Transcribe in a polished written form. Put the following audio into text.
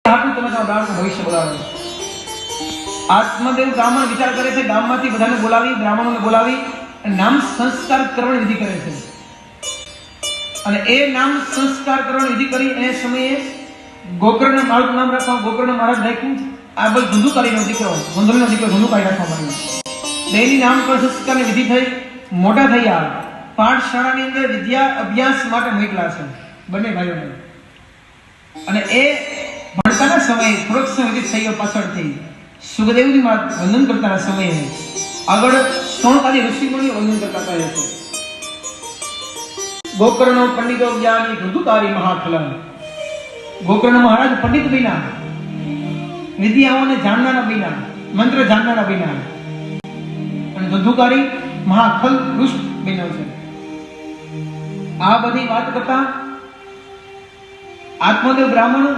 હાટું તમે તમારા બાળકનું ભવિષ્ય બોલાવો. આત્મદેવ બ્રાહ્મણ વિચાર કરે છે, ગામમાંથી બધાને બોલાવી, બ્રાહ્મણોને બોલાવી નામ સંસ્કાર કરવાની વિધિ કરે છે. અને એ નામ સંસ્કાર કરવાની વિધિ કરી એ સમયે ગોકર્ણના બાળકનું નામ રાખવા, ગોકર્ણ મહારાજ રાખ્યું. આ ભાઈ ધુંધુકારીનો દીકરો, ગોંધળનો દીકરો ધુંધુકારી રાખવામાં આવ્યો. બેની નામકરણ સંસ્કારની વિધિ થઈ, મોટા થયા, પાઠશાળાની અંદર વિદ્યા અભ્યાસ માટે મોકલા છે બંને ભાઈઓને. અને એ ભણતાના સમયે થોડોક સમય વિધિ થયો પાછળથી સુખદેવજી મહારાજ વંદન કરતા સમયે આગળ સોણકાદી ઋષિમુનિઓ વંદન કરતા કહે છે, ગોકર્ણ પંડિતો જ્ઞાની ધુંધુકારી મહાખલન. ગોકર્ણ મહારાજ પંડિત બન્યા, વિદ્યાઓને જાણનારા બન્યા, મંત્ર જાણનારા બન્યા, અને ધુંધુકારી મહાખલ ઋષિ બન્યો છે. આ બધી વાત કરતા આત્મદેવ બ્રાહ્મણ